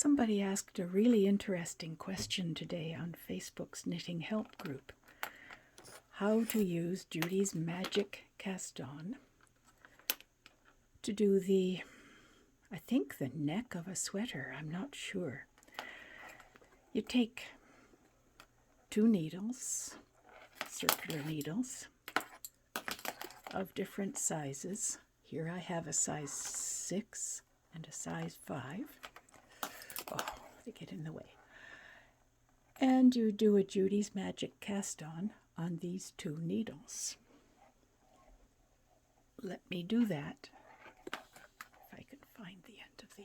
Somebody asked a really interesting question today on Facebook's Knitting Help group. How to use Judy's magic cast-on to do I think the neck of a sweater, I'm not sure. You take 2 needles, circular needles of different sizes. Here I have a size 6 and a size 5. Oh, they get in the way. And you do a Judy's magic cast-on these 2 needles. Let me do that. If I can find the end of the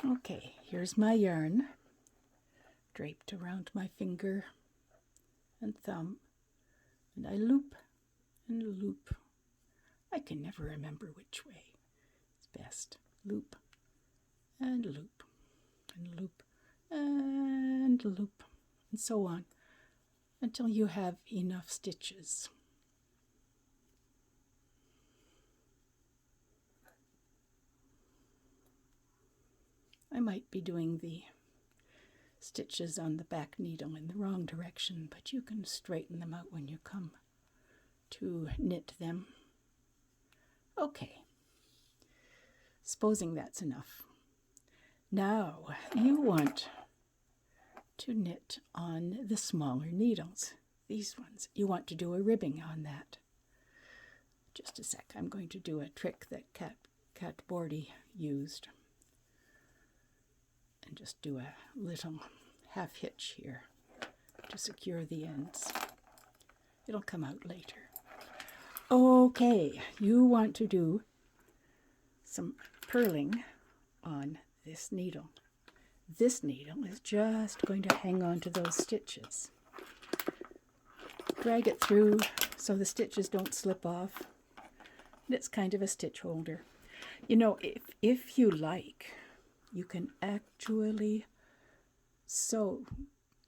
yarn. Okay, here's my yarn draped around my finger and thumb, and I loop and loop. I can never remember which way is best. Loop and loop and loop and loop and so on until you have enough stitches. I might be doing the stitches on the back needle in the wrong direction, but you can straighten them out when you come to knit them. Okay, supposing that's enough. Now you want to knit on the smaller needles, these ones. You want to do a ribbing on that. Just a sec, I'm going to do a trick that Cat Bordy used. And just do a little half hitch here to secure the ends. It'll come out later. Okay, you want to do some purling on this needle. This needle is just going to hang on to those stitches. Drag it through so the stitches don't slip off. It's kind of a stitch holder. You know, if you like, you can actually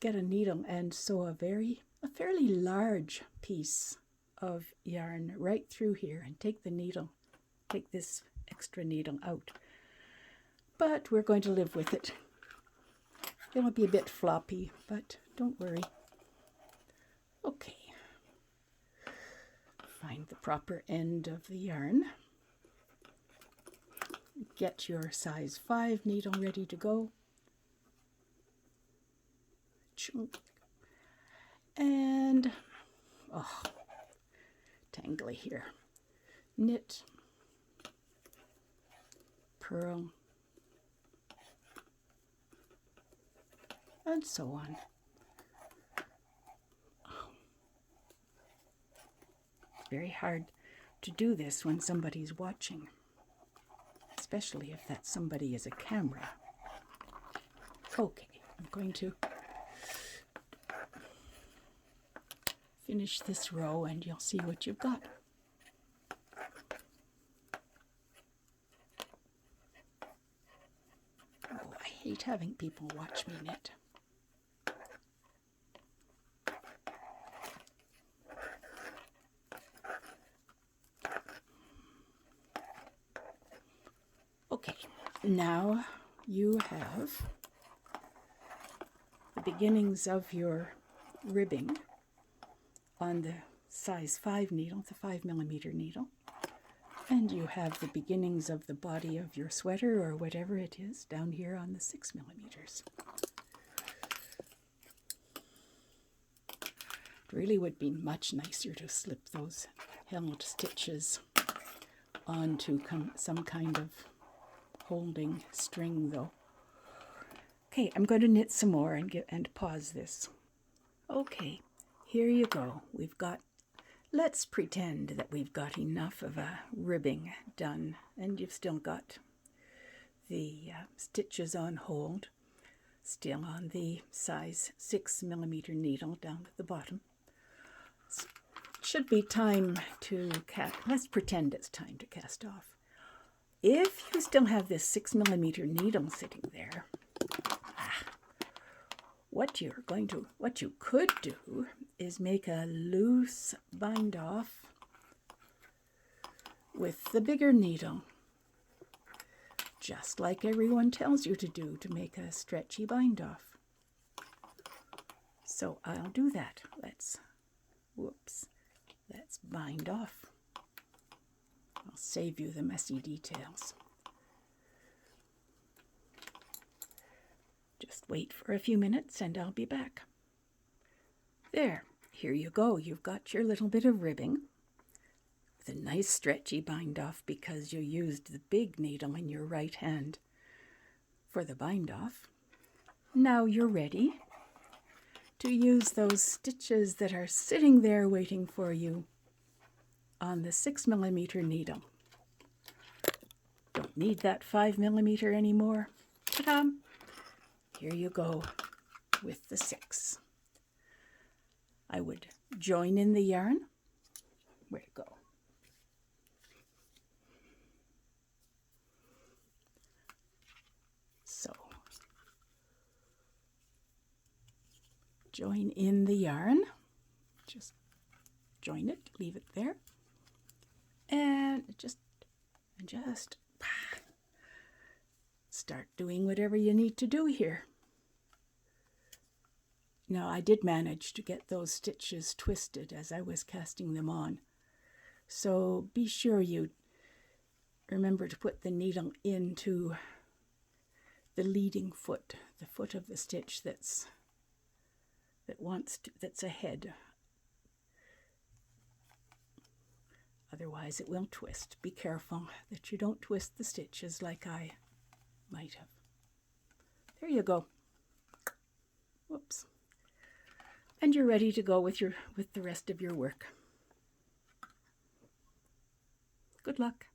get a needle and sew a fairly large piece of yarn right through here and take this extra needle out. But we're going to live with it. It'll be a bit floppy, but don't worry. Okay. Find the proper end of the yarn. Get your size 5 needle ready to go. And, oh, tangly here. Knit, purl, and so on. It's very hard to do this when somebody's watching, especially if that somebody is a camera. Okay, I'm going to finish this row and you'll see what you've got. Oh, I hate having people watch me knit. Okay, now you have the beginnings of your ribbing on the size 5 needle, the 5mm needle, and you have the beginnings of the body of your sweater or whatever it is down here on the 6mm. It really would be much nicer to slip those held stitches onto some kind of holding string though. Okay, I'm going to knit some more and pause this. Okay, here you go. Let's pretend that we've got enough of a ribbing done and you've still got the stitches on hold, still on the size 6mm needle down at the bottom. Should be time to let's pretend it's time to cast off. If you still have this 6mm needle sitting there, What you could do is make a loose bind off with the bigger needle, just like everyone tells you to do to make a stretchy bind off. So I'll do that. Let's bind off. I'll save you the messy details. Just wait for a few minutes and I'll be back. There, here you go. You've got your little bit of ribbing with a nice stretchy bind off because you used the big needle in your right hand for the bind off. Now you're ready to use those stitches that are sitting there waiting for you on the 6mm needle. Don't need that 5mm anymore. Ta-da! Here you go with the 6. I would join in the yarn. Where'd it go? So, join in the yarn. Just join it, leave it there. And just start doing whatever you need to do here. Now, I did manage to get those stitches twisted as I was casting them on. So be sure you remember to put the needle into the leading foot, the foot of the stitch that's ahead. Otherwise it will twist. Be careful that you don't twist the stitches like I might have. There you go. Whoops. And you're ready to go with the rest of your work. Good luck.